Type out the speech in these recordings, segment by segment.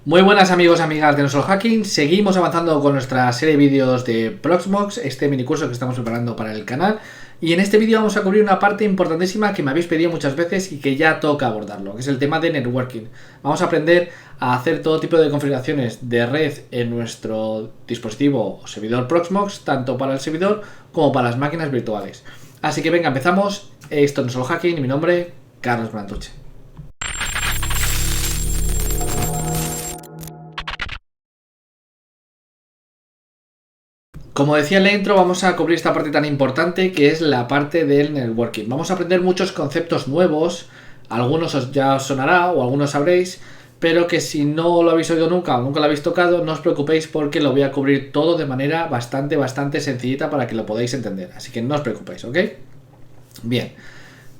Muy buenas amigos y amigas de Nosolo Hacking, seguimos avanzando con nuestra serie de vídeos de Proxmox, este minicurso que estamos preparando para el canal. Y en este vídeo vamos a cubrir una parte importantísima que me habéis pedido muchas veces y que ya toca abordarlo, que es el tema de networking. Vamos a aprender a hacer todo tipo de configuraciones de red en nuestro dispositivo o servidor Proxmox, tanto para el servidor como para las máquinas virtuales. Así que venga, empezamos. Esto es Nosolo Hacking y mi nombre, Carlos Brantuche. Como decía en la intro, vamos a cubrir esta parte tan importante que es la parte del networking. Vamos a aprender muchos conceptos nuevos, algunos ya os sonará o algunos sabréis, pero que si no lo habéis oído nunca o nunca lo habéis tocado, no os preocupéis porque lo voy a cubrir todo de manera bastante sencillita para que lo podáis entender. Así que no os preocupéis, ¿ok? Bien,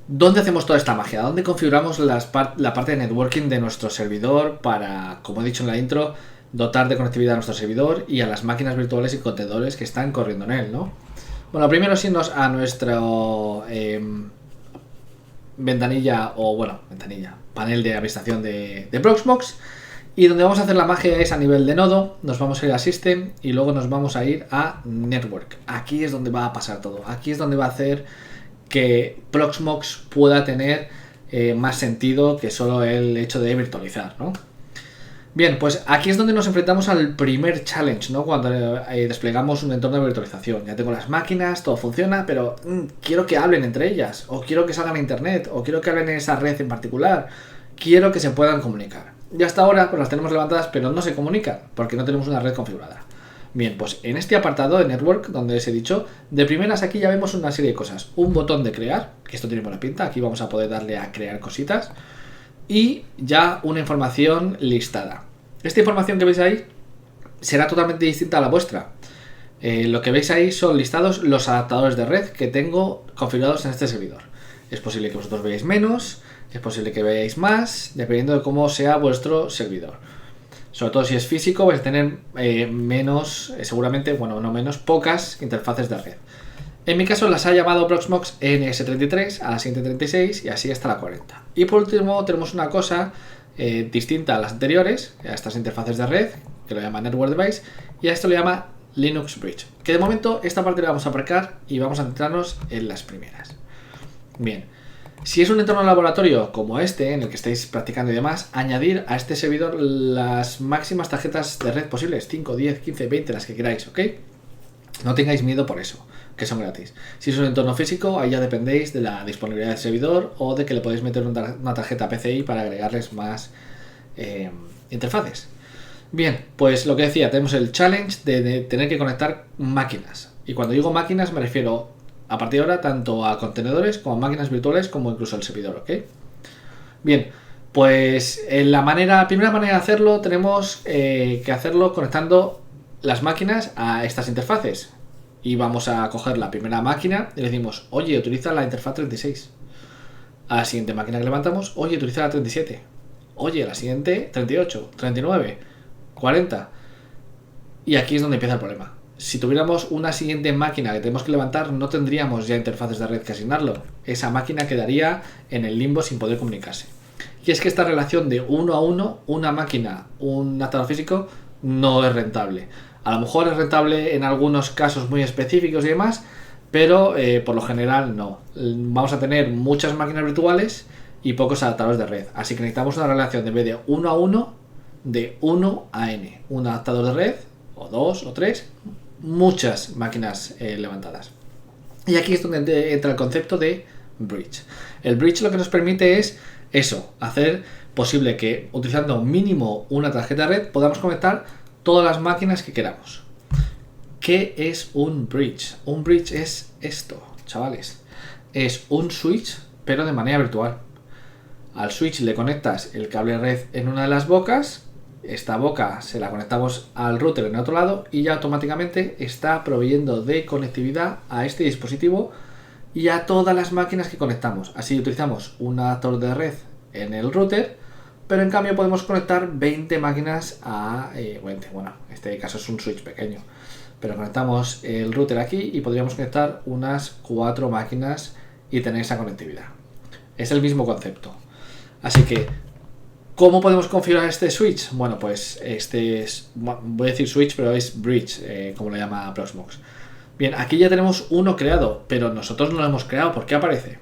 ¿dónde hacemos toda esta magia? ¿Dónde configuramos la parte de networking de nuestro servidor para, como he dicho en la intro, dotar de conectividad a nuestro servidor y a las máquinas virtuales y contenedores que están corriendo en él, ¿no? Bueno, primero es irnos a nuestro panel de administración de Proxmox, y donde vamos a hacer la magia es a nivel de nodo. Nos vamos a ir a System y luego nos vamos a ir a Network. Aquí es donde va a pasar todo, aquí es donde va a hacer que Proxmox pueda tener más sentido que solo el hecho de virtualizar, ¿no? Bien, pues aquí es donde nos enfrentamos al primer challenge, ¿no? Cuando desplegamos un entorno de virtualización. Ya tengo las máquinas, todo funciona, pero quiero que hablen entre ellas, o quiero que salgan a internet, o quiero que hablen en esa red en particular. Quiero que se puedan comunicar. Y hasta ahora pues las tenemos levantadas, pero no se comunican, porque no tenemos una red configurada. Bien, pues en este apartado de Network, donde os he dicho, de primeras aquí ya vemos una serie de cosas. Un botón de crear, que esto tiene buena pinta, aquí vamos a poder darle a crear cositas. Y ya una información listada. Esta información que veis ahí será totalmente distinta a la vuestra. Lo que veis ahí son listados los adaptadores de red que tengo configurados en este servidor. Es posible que vosotros veáis menos, es posible que veáis más, dependiendo de cómo sea vuestro servidor. Sobre todo si es físico vais a tener pocas interfaces de red. En mi caso las ha llamado Proxmox NS33, a la siguiente 36 y así hasta la 40. Y por último tenemos una cosa distinta a las anteriores, a estas interfaces de red, que lo llama Network Device, y a esto lo llama Linux Bridge. Que de momento esta parte la vamos a aparcar y vamos a centrarnos en las primeras. Bien, si es un entorno laboratorio como este, en el que estáis practicando y demás, añadir a este servidor las máximas tarjetas de red posibles, 5, 10, 15, 20, las que queráis, ¿ok? No tengáis miedo por eso, que son gratis. Si es un entorno físico, ahí ya dependéis de la disponibilidad del servidor o de que le podéis meter una tarjeta PCI para agregarles más interfaces. Bien, pues lo que decía, tenemos el challenge de tener que conectar máquinas. Y cuando digo máquinas me refiero a partir de ahora tanto a contenedores como a máquinas virtuales como incluso al servidor, ¿ok? Bien, pues la primera manera de hacerlo tenemos que hacerlo conectando las máquinas a estas interfaces. Y vamos a coger la primera máquina y le decimos, oye, utiliza la interfaz 36. A la siguiente máquina que levantamos, oye, utiliza la 37. Oye, a la siguiente 38, 39, 40. Y aquí es donde empieza el problema. Si tuviéramos una siguiente máquina que tenemos que levantar, no tendríamos ya interfaces de red que asignarlo. Esa máquina quedaría en el limbo sin poder comunicarse. Y es que esta relación de uno a uno, una máquina, un adaptador físico, no es rentable. A lo mejor es rentable en algunos casos muy específicos y demás, pero por lo general no. Vamos a tener muchas máquinas virtuales y pocos adaptadores de red. Así que necesitamos una relación de vez de 1 a 1, de 1 a n. Un adaptador de red, o 2 o 3, muchas máquinas levantadas. Y aquí es donde entra el concepto de bridge. El bridge lo que nos permite es eso, hacer posible que utilizando mínimo una tarjeta de red podamos conectar todas las máquinas que queramos. ¿Qué es un bridge? Un bridge es esto, chavales. Es un switch, pero de manera virtual. Al switch le conectas el cable red en una de las bocas. Esta boca se la conectamos al router en otro lado y ya automáticamente está proveyendo de conectividad a este dispositivo y a todas las máquinas que conectamos. Así utilizamos un adaptador de red en el router, pero en cambio podemos conectar 20 máquinas a... en este caso es un switch pequeño, pero conectamos el router aquí y podríamos conectar unas 4 máquinas y tener esa conectividad. Es el mismo concepto. Así que ¿Cómo podemos configurar este switch? Bueno, pues voy a decir switch, pero es bridge, como lo llama Proxmox. Bien, aquí ya tenemos uno creado, pero nosotros no lo hemos creado. ¿Por qué aparece?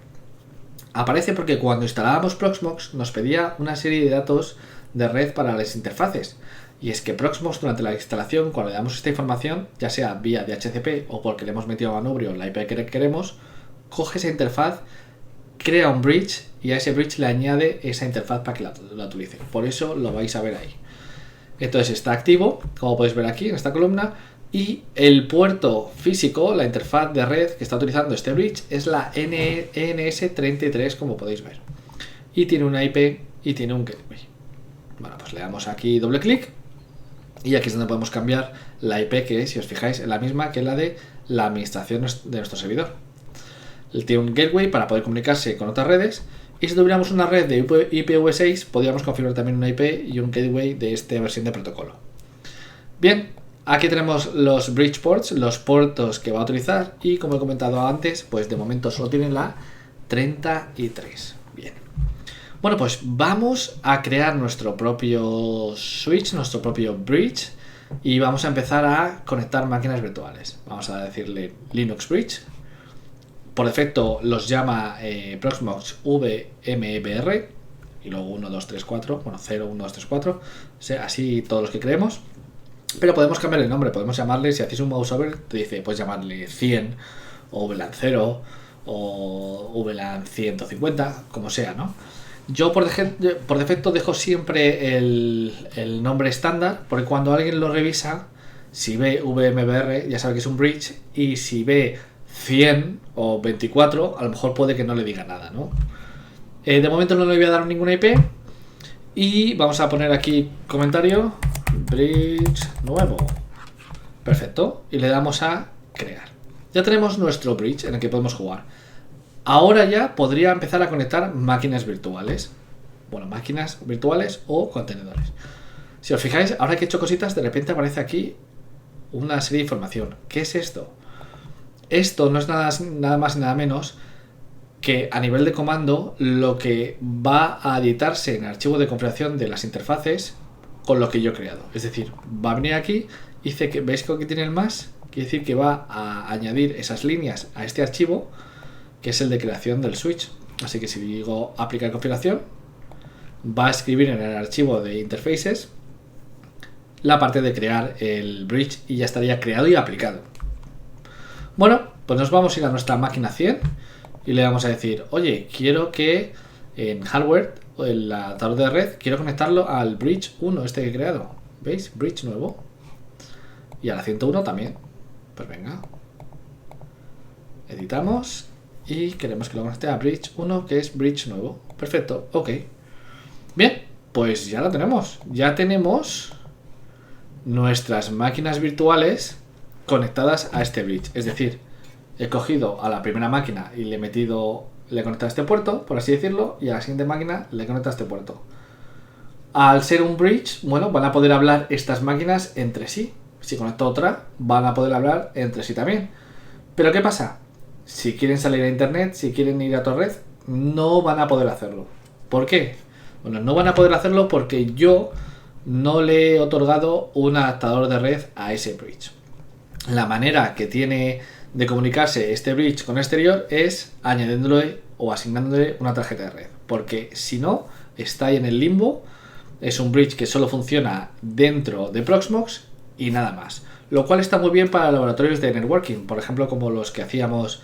Aparece porque cuando instalábamos Proxmox nos pedía una serie de datos de red para las interfaces. Y es que Proxmox durante la instalación, cuando le damos esta información, ya sea vía DHCP o porque le hemos metido a manubrio la IP que queremos, coge esa interfaz, crea un bridge y a ese bridge le añade esa interfaz para que la utilice. Por eso lo vais a ver ahí. Entonces está activo, como podéis ver aquí en esta columna, y el puerto físico, la interfaz de red que está utilizando este bridge es la ENS33, como podéis ver. Y tiene una IP y tiene un gateway. Bueno, pues le damos aquí doble clic y aquí es donde podemos cambiar la IP, que si os fijáis es la misma que la de la administración de nuestro servidor. Tiene un gateway para poder comunicarse con otras redes, y si tuviéramos una red de IPv6 podríamos configurar también una IP y un gateway de esta versión de protocolo. Bien, aquí tenemos los bridge ports, los puertos que va a utilizar, y como he comentado antes, pues de momento solo tienen la 33. Bien. Bueno, pues vamos a crear nuestro propio switch, nuestro propio bridge, y vamos a empezar a conectar máquinas virtuales. Vamos a decirle Linux Bridge. Por defecto los llama Proxmox VMBR y luego 1, 2, 3, 4, bueno, 0, 1, 2, 3, 4, así todos los que creemos. Pero podemos cambiar el nombre, podemos llamarle, si hacéis un mouse over, te dice, puedes llamarle 100 o VLAN 0 o VLAN 150, como sea, ¿no? Yo por defecto dejo siempre el nombre estándar, porque cuando alguien lo revisa, si ve VMBR ya sabe que es un bridge, y si ve 100 o 24, a lo mejor puede que no le diga nada, ¿no? De momento no le voy a dar ninguna IP, y vamos a poner aquí comentario, bridge nuevo. Perfecto, y le damos a crear. Ya tenemos nuestro bridge en el que podemos jugar. Ahora ya podría empezar a conectar máquinas virtuales. Bueno, máquinas virtuales o contenedores. Si os fijáis, ahora que he hecho cositas, de repente aparece aquí una serie de información. ¿Qué es esto? Esto no es nada más y nada menos que a nivel de comando lo que va a editarse en el archivo de configuración de las interfaces con lo que yo he creado. Es decir, va a venir aquí y dice que, ¿veis que aquí tiene el más? Quiere decir que va a añadir esas líneas a este archivo, que es el de creación del switch. Así que si digo aplicar configuración, va a escribir en el archivo de interfaces la parte de crear el bridge y ya estaría creado y aplicado. Bueno, pues nos vamos a ir a nuestra máquina 100 y le vamos a decir, oye, quiero que en hardware, el adaptador de red, quiero conectarlo al bridge 1 este que he creado. ¿Veis? Bridge nuevo. Y a la 101 también. Pues venga. Editamos y queremos que lo conecte a bridge 1, que es bridge nuevo. Perfecto, ok. Bien, pues ya lo tenemos. Ya tenemos nuestras máquinas virtuales conectadas a este bridge. Es decir, he cogido a la primera máquina y le he conectado a este puerto, por así decirlo, y a la siguiente máquina le he conectado a este puerto. Al ser un bridge, bueno, van a poder hablar estas máquinas entre sí. Si conecto otra, van a poder hablar entre sí también. Pero ¿qué pasa? Si quieren salir a internet, si quieren ir a otra red, no van a poder hacerlo. ¿Por qué? Bueno, no van a poder hacerlo porque yo no le he otorgado un adaptador de red a ese bridge. La manera que tiene de comunicarse este bridge con el exterior es añadiéndole o asignándole una tarjeta de red, porque si no, está ahí en el limbo. Es un bridge que solo funciona dentro de Proxmox y nada más, lo cual está muy bien para laboratorios de networking, por ejemplo como los que hacíamos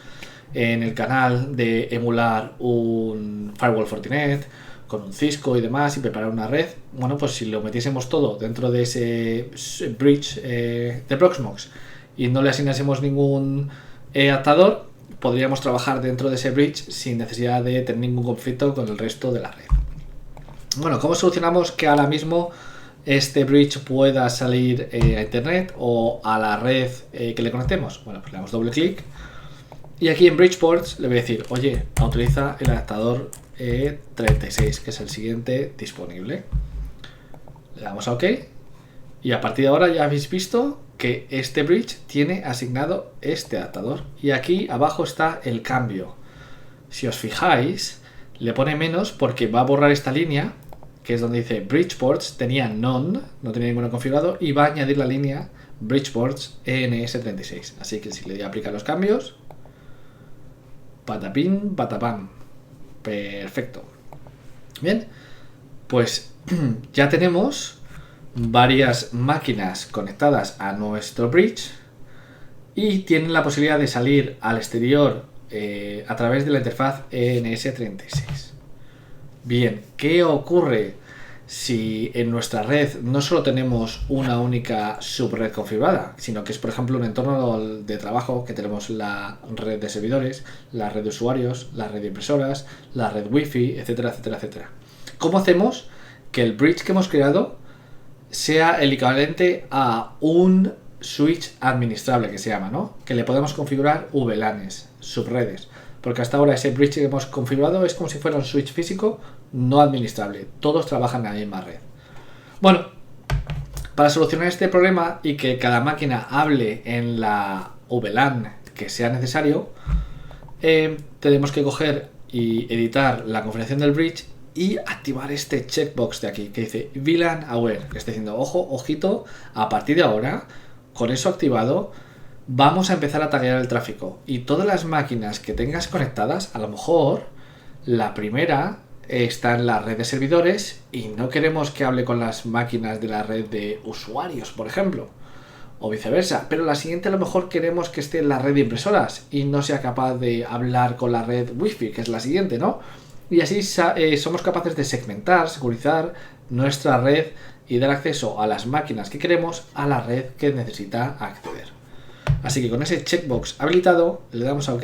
en el canal de emular un firewall Fortinet con un Cisco y demás y preparar una red. Bueno, pues si lo metiésemos todo dentro de ese bridge de Proxmox y no le asignásemos ningún adaptador, podríamos trabajar dentro de ese bridge sin necesidad de tener ningún conflicto con el resto de la red. Bueno, ¿cómo solucionamos que ahora mismo este bridge pueda salir a internet o a la red que le conectemos? Bueno, pues le damos doble clic y aquí en Bridge Ports le voy a decir, oye, utiliza el adaptador 36, que es el siguiente disponible. Le damos a OK y a partir de ahora ya habéis visto que este bridge tiene asignado este adaptador y aquí abajo está el cambio. Si os fijáis, le pone menos porque va a borrar esta línea que es donde dice Bridge Ports, tenía none, no tenía ninguno configurado, y va a añadir la línea Bridge Ports ENS36. Así que si le doy a aplicar los cambios, patapín, patapam. Perfecto. Bien, pues ya tenemos varias máquinas conectadas a nuestro bridge y tienen la posibilidad de salir al exterior a través de la interfaz ENS36. Bien, ¿qué ocurre si en nuestra red no solo tenemos una única subred configurada, sino que es, por ejemplo, un entorno de trabajo que tenemos la red de servidores, la red de usuarios, la red de impresoras, la red wifi, etcétera, etcétera, etcétera? ¿Cómo hacemos que el bridge que hemos creado sea el equivalente a un switch administrable, que se llama, ¿no? Que le podemos configurar VLANs, subredes, porque hasta ahora ese bridge que hemos configurado es como si fuera un switch físico no administrable, todos trabajan en la misma red. Bueno, para solucionar este problema y que cada máquina hable en la VLAN que sea necesario, tenemos que coger y editar la configuración del bridge y activar este checkbox de aquí que dice VLAN Aware, que está diciendo, ojo, ojito, a partir de ahora, con eso activado, vamos a empezar a taguear el tráfico. Y todas las máquinas que tengas conectadas, a lo mejor la primera está en la red de servidores y no queremos que hable con las máquinas de la red de usuarios, por ejemplo, o viceversa, pero la siguiente a lo mejor queremos que esté en la red de impresoras y no sea capaz de hablar con la red wifi, que es la siguiente, ¿no? Y así somos capaces de segmentar, securizar nuestra red y dar acceso a las máquinas que queremos a la red que necesita acceder. Así que con ese checkbox habilitado, le damos a OK,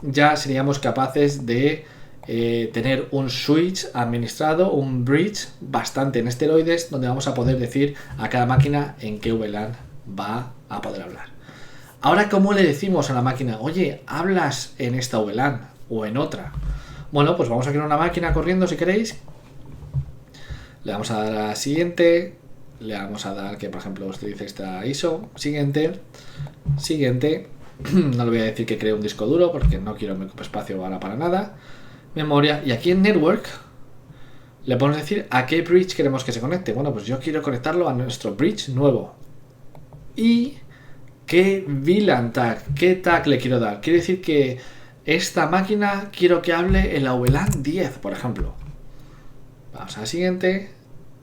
ya seríamos capaces de tener un switch administrado, un bridge bastante en esteroides, donde vamos a poder decir a cada máquina en qué VLAN va a poder hablar. Ahora, ¿cómo le decimos a la máquina, oye, hablas en esta VLAN o en otra? Bueno, pues vamos a crear una máquina corriendo si queréis. Le vamos a dar a siguiente. Le vamos a dar que, por ejemplo, utilice esta ISO. Siguiente. Siguiente. No le voy a decir que cree un disco duro porque no quiero me ocupe espacio ahora para nada. Memoria. Y aquí en Network le podemos decir a qué bridge queremos que se conecte. Bueno, pues yo quiero conectarlo a nuestro bridge nuevo. Y qué VLAN tag, qué tag le quiero dar. Quiere decir que esta máquina quiero que hable en la VLAN 10, por ejemplo. Vamos a la siguiente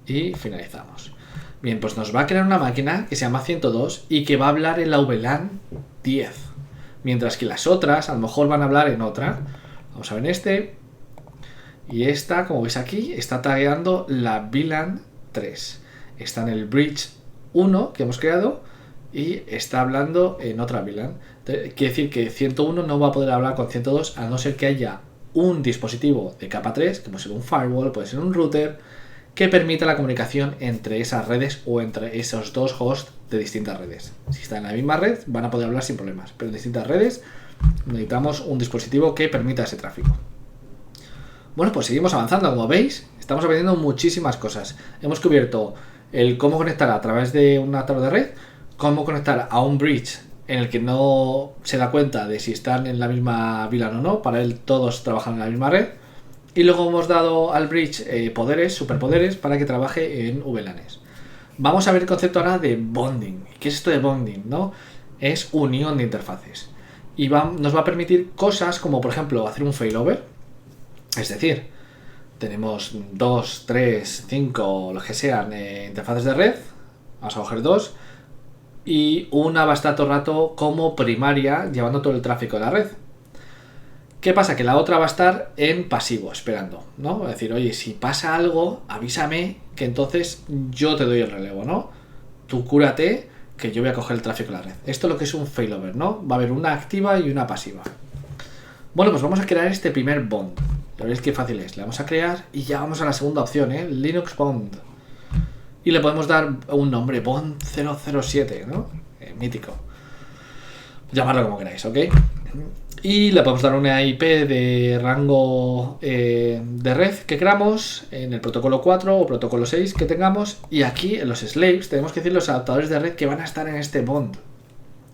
y finalizamos. Bien, pues nos va a crear una máquina que se llama 102 y que va a hablar en la VLAN 10. Mientras que las otras a lo mejor van a hablar en otra. Vamos a ver este. Y esta, como veis aquí, está tagueando la VLAN 3. Está en el bridge 1 que hemos creado y está hablando en otra VLAN. Quiere decir que 101 no va a poder hablar con 102 a no ser que haya un dispositivo de capa 3, que puede ser un firewall, puede ser un router, que permita la comunicación entre esas redes o entre esos dos hosts de distintas redes. Si están en la misma red van a poder hablar sin problemas, pero en distintas redes necesitamos un dispositivo que permita ese tráfico. Bueno, pues seguimos avanzando, como veis, estamos aprendiendo muchísimas cosas. Hemos cubierto el cómo conectar a través de un adaptador de red, cómo conectar a un bridge en el que no se da cuenta de si están en la misma VLAN o no, para él todos trabajan en la misma red, y luego hemos dado al bridge poderes, superpoderes, para que trabaje en VLANs. Vamos a ver el concepto ahora de bonding. ¿Qué es esto de bonding? ¿No? Es unión de interfaces. Y nos va a permitir cosas como, por ejemplo, hacer un failover. Es decir, tenemos 2, 3, 5, lo que sean, interfaces de red. Vamos a coger 2. Y una va a estar todo el rato como primaria, llevando todo el tráfico de la red. ¿Qué pasa? Que la otra va a estar en pasivo, esperando, ¿no? Es decir, oye, si pasa algo, avísame, que entonces yo te doy el relevo, ¿no? Tú cúrate, que yo voy a coger el tráfico de la red. Esto es lo que es un failover, ¿no? Va a haber una activa y una pasiva. Bueno, pues vamos a crear este primer bond. Ya veréis qué fácil es. Le vamos a crear y ya vamos a la segunda opción, Linux Bond. Y le podemos dar un nombre, Bond 007, ¿no? Mítico. Llamarlo como queráis, ¿ok? Y le podemos dar una IP de rango de red que queramos, en el protocolo 4 o protocolo 6 que tengamos. Y aquí en los slaves tenemos que decir los adaptadores de red que van a estar en este bond.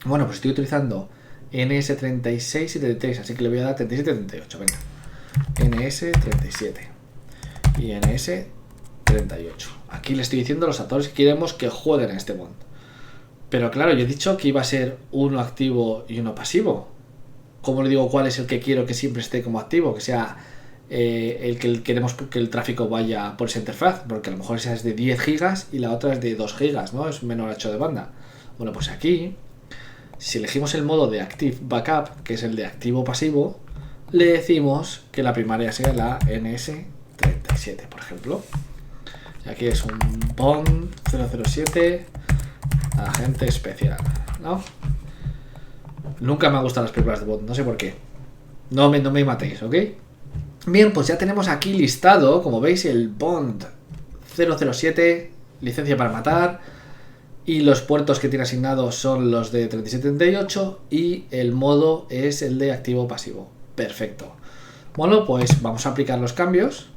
Bueno, pues estoy utilizando NS36 y 33, así que le voy a dar 37 y 38, venga. NS37 y NS38. 38. Aquí le estoy diciendo a los actores que queremos que jueguen a este bond. Pero claro, yo he dicho que iba a ser uno activo y uno pasivo. ¿Cómo le digo cuál es el que quiero que siempre esté como activo? Que sea el que queremos que el tráfico vaya por esa interfaz. Porque a lo mejor esa es de 10 gigas y la otra es de 2 gigas, ¿no? Es un menor ancho de banda. Bueno, pues aquí, si elegimos el modo de Active Backup, que es el de activo pasivo, le decimos que la primaria sea la NS37, por ejemplo. Y aquí es un Bond 007 agente especial, ¿no? Nunca me han gustado las películas de Bond, no sé por qué. No me matéis, ¿ok? Bien, pues ya tenemos aquí listado, como veis, el Bond 007, licencia para matar, y los puertos que tiene asignados son los de 3738 y el modo es el de activo pasivo. Perfecto. Bueno, pues vamos a aplicar los cambios.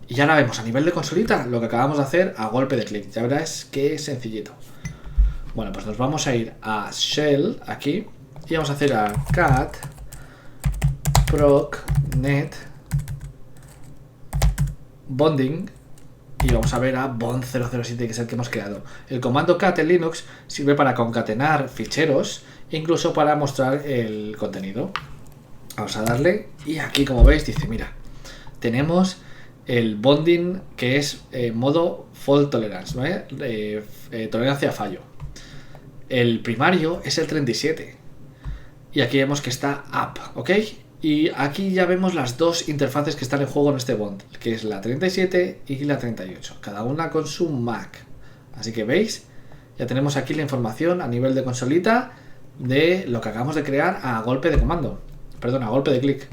Y ya ahora vemos a nivel de consolita lo que acabamos de hacer a golpe de clic. Ya verás que sencillito. Bueno, pues nos vamos a ir a Shell aquí y vamos a hacer a cat procnet bonding y vamos a ver a bond 007, que es el que hemos creado. El comando cat en Linux sirve para concatenar ficheros e incluso para mostrar el contenido. Vamos a darle y aquí, como veis, dice, mira, tenemos el bonding que es modo fault tolerance, ¿no? Tolerancia a fallo. El primario es el 37 y aquí vemos que está up, ¿ok? Y aquí ya vemos las dos interfaces que están en juego en este bond, que es la 37 y la 38, cada una con su MAC. Así que veis, ya tenemos aquí la información a nivel de consolita de lo que acabamos de crear a golpe de comando, perdón, a golpe de clic.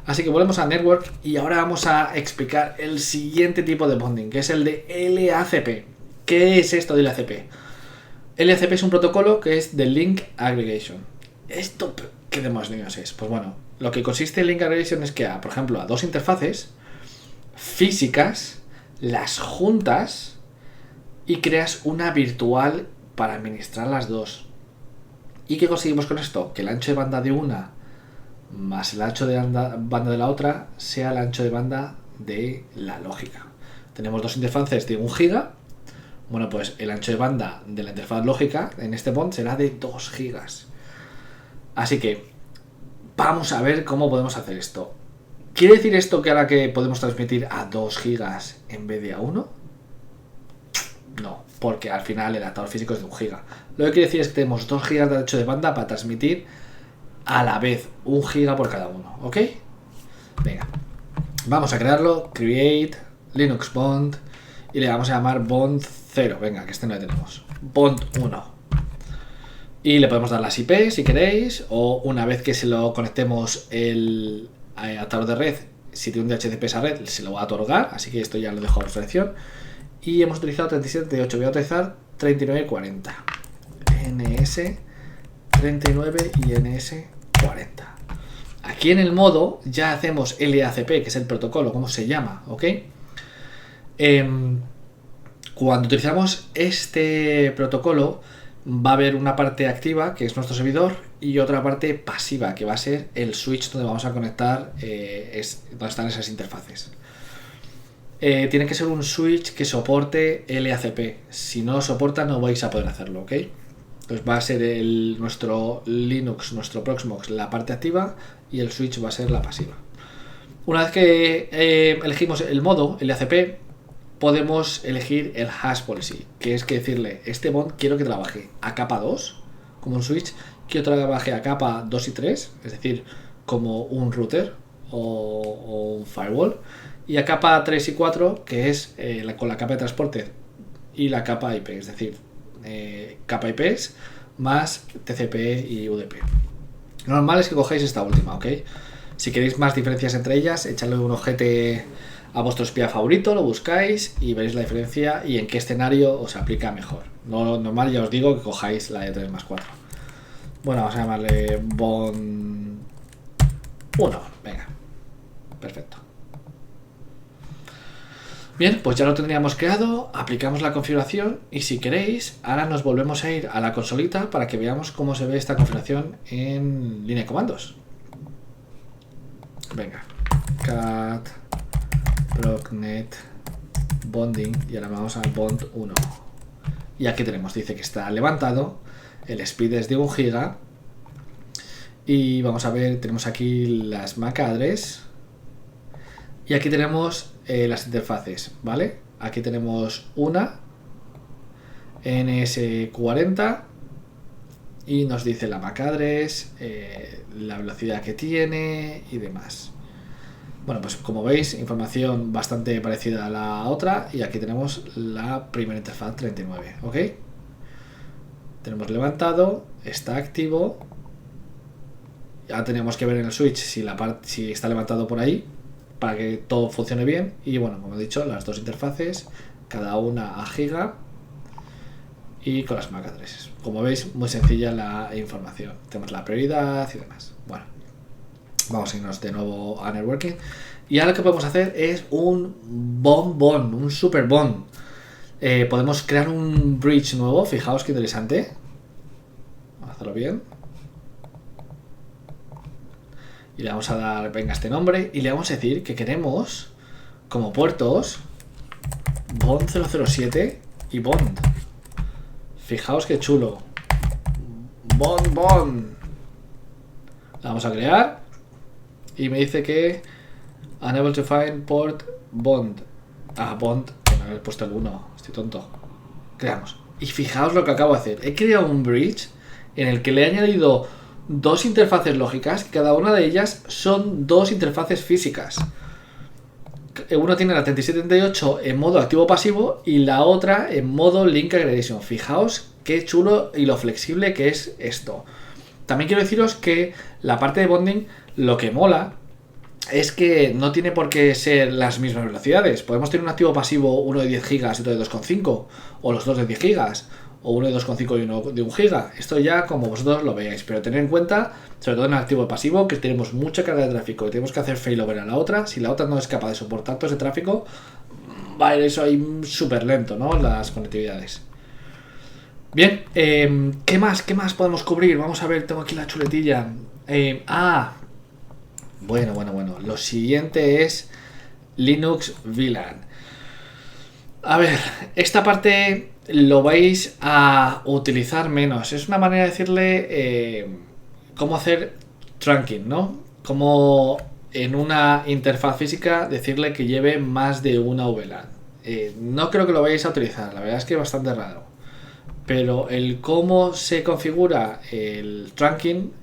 Así que volvemos a Network y ahora vamos a explicar el siguiente tipo de bonding, que es el de LACP. ¿Qué es esto de LACP? LACP es un protocolo que es de Link Aggregation. ¿Esto qué demonios es? Pues bueno, lo que consiste en Link Aggregation es que, por ejemplo, a dos interfaces físicas las juntas y creas una virtual para administrar las dos. ¿Y qué conseguimos con esto? Que el ancho de banda de una más el ancho de banda de la otra sea el ancho de banda de la lógica. Tenemos dos interfaces de 1 giga. Bueno, pues el ancho de banda de la interfaz lógica en este bond será de 2 gigas. Así que vamos a ver cómo podemos hacer esto. ¿Quiere decir esto que ahora que podemos transmitir a 2 gigas en vez de a 1? No, porque al final el adaptador físico es de 1 giga. Lo que quiere decir es que tenemos 2 gigas de ancho de banda para transmitir a la vez 1 giga por cada uno, ¿ok? Venga, vamos a crearlo, create, Linux Bond, y le vamos a llamar Bond 0, venga, que este no le tenemos, Bond 1. Y le podemos dar las IP si queréis, o una vez que se lo conectemos el adaptador de red, si tiene un DHCP esa red, se lo va a otorgar, así que esto ya lo dejo a vuestra elección. Y hemos utilizado 37.8, voy a utilizar 39.40, NS39 y NS40. Aquí en el modo ya hacemos LACP, que es el protocolo, ¿cómo se llama? ¿Ok? Cuando utilizamos este protocolo va a haber una parte activa, que es nuestro servidor, y otra parte pasiva, que va a ser el switch donde vamos a conectar, donde están esas interfaces. Tiene que ser un switch que soporte LACP. Si no lo soporta no vais a poder hacerlo, ¿ok? Pues va a ser nuestro Linux, nuestro Proxmox, la parte activa, y el switch va a ser la pasiva. Una vez que elegimos el modo LACP, podemos elegir el hash policy, que es que decirle, este bond quiero que trabaje a capa 2 como un switch, quiero que trabaje a capa 2 y 3, es decir, como un router o un firewall, y a capa 3 y 4, que es con la capa de transporte y la capa IP, es decir, capa IPs más TCP y UDP. Lo normal es que cojáis esta última, ¿ok? Si queréis más diferencias entre ellas, echadle un ojete a vuestro espía favorito, lo buscáis y veréis la diferencia y en qué escenario os aplica mejor. Lo normal, ya os digo, que cojáis la de 3 más 4. Bueno, vamos a llamarle Bond 1. Venga, perfecto. Bien, pues ya lo tendríamos creado, aplicamos la configuración y si queréis, ahora nos volvemos a ir a la consolita para que veamos cómo se ve esta configuración en línea de comandos. Venga, cat procnet bonding, y ahora vamos a bond 1. Y aquí tenemos, dice que está levantado, el speed es de 1 giga. Y vamos a ver, tenemos aquí las MAC address. Y aquí tenemos las interfaces, ¿vale? Aquí tenemos una NS40 y nos dice la MAC address, la velocidad que tiene y demás. Bueno, pues como veis, información bastante parecida a la otra. Y aquí tenemos la primera interfaz 39, ¿ok? Tenemos levantado, está activo. Ya tenemos que ver en el switch si está levantado por ahí para que todo funcione bien. Y bueno, como he dicho, las dos interfaces, cada una a giga y con las MAC addresses. Como veis, muy sencilla la información. Tenemos la prioridad y demás. Bueno, vamos a irnos de nuevo a networking. Y ahora lo que podemos hacer es un bond, un super bond. Podemos crear un bridge nuevo. Fijaos qué interesante. Vamos a hacerlo bien. Y le vamos a dar, venga, este nombre. Y le vamos a decir que queremos como puertos bond 007 y bond. Fijaos qué chulo. Bond. La vamos a crear. Y me dice que unable to find port bond. Bond. Que me había puesto el 1. Estoy tonto. Creamos. Y fijaos lo que acabo de hacer. He creado un bridge en el que le he añadido dos interfaces lógicas. Cada una de ellas son dos interfaces físicas. Uno tiene la 3778 en modo activo-pasivo y la otra en modo link aggregation. Fijaos qué chulo y lo flexible que es esto. También quiero deciros que la parte de bonding, lo que mola es que no tiene por qué ser las mismas velocidades. Podemos tener un activo-pasivo, uno de 10 GB y otro de 2,5, o los dos de 10 GB, o uno de 2,5 y uno de 1 GB. Esto ya como vosotros lo veáis, pero tened en cuenta, sobre todo en el activo pasivo, que tenemos mucha carga de tráfico y tenemos que hacer failover a la otra. Si la otra no es capaz de soportar todo ese tráfico, va a ir eso ahí súper lento, ¿no? Las conectividades. Bien, ¿qué más podemos cubrir? Vamos a ver, tengo aquí la chuletilla. Bueno. Lo siguiente es Linux VLAN. A ver, esta parte lo vais a utilizar menos. Es una manera de decirle cómo hacer trunking, ¿no? Como en una interfaz física decirle que lleve más de una VLAN. No creo que lo vayáis a utilizar, la verdad es que es bastante raro. Pero el cómo se configura el trunking,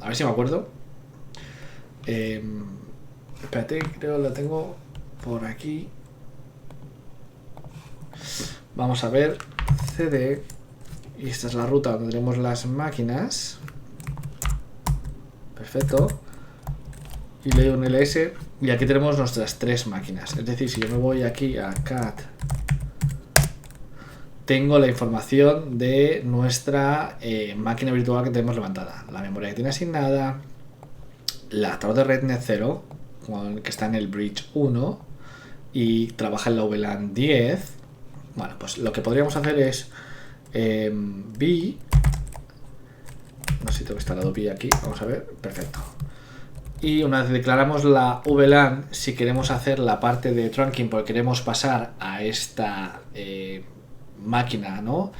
a ver si me acuerdo. Espérate, creo que lo tengo por aquí. Vamos a ver, CD, y esta es la ruta donde tenemos las máquinas. Perfecto. Y leo un ls y aquí tenemos nuestras tres máquinas. Es decir, si yo me voy aquí a cat, tengo la información de nuestra máquina virtual que tenemos levantada. La memoria que tiene asignada, la adaptador de red net 0, que está en el bridge 1 y trabaja en la VLAN 10. Bueno, pues lo que podríamos hacer es B. No sé si tengo instalado B aquí. Vamos a ver. Perfecto. Y una vez declaramos la VLAN, si queremos hacer la parte de trunking porque queremos pasar a esta máquina, ¿no?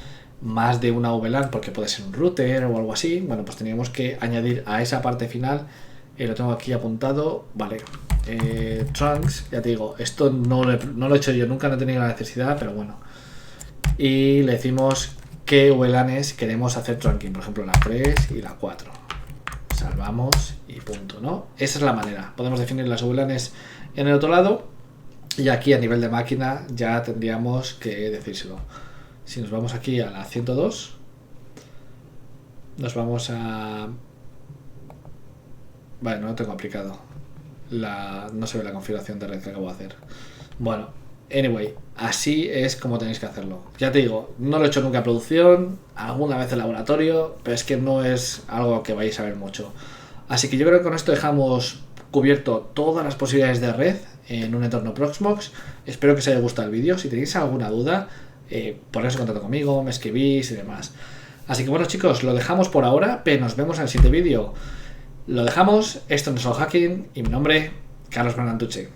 Más de una VLAN porque puede ser un router o algo así. Bueno, pues teníamos que añadir a esa parte final. Lo tengo aquí apuntado. Vale. Trunks, ya te digo, esto no lo he hecho yo nunca, no he tenido la necesidad, pero bueno. Y le decimos qué VLANs queremos hacer trunking, por ejemplo la 3 y la 4. Salvamos y punto, ¿no? Esa es la manera. Podemos definir las VLANs en el otro lado y aquí a nivel de máquina ya tendríamos que decírselo. Si nos vamos aquí a la 102, nos vamos a... Vale, no lo tengo aplicado. No se ve la configuración de red que acabo de hacer. Bueno, anyway, así es como tenéis que hacerlo. Ya te digo, no lo he hecho nunca en producción, alguna vez en laboratorio, pero es que no es algo que vais a ver mucho. Así que yo creo que con esto dejamos cubierto todas las posibilidades de red en un entorno Proxmox. Espero que os haya gustado el vídeo. Si tenéis alguna duda, poneros en contacto conmigo, me escribís y demás. Así que bueno, chicos, lo dejamos por ahora, pero nos vemos en el siguiente vídeo. Lo dejamos, esto no es Solo Hacking y mi nombre, Carlos Bernantucci.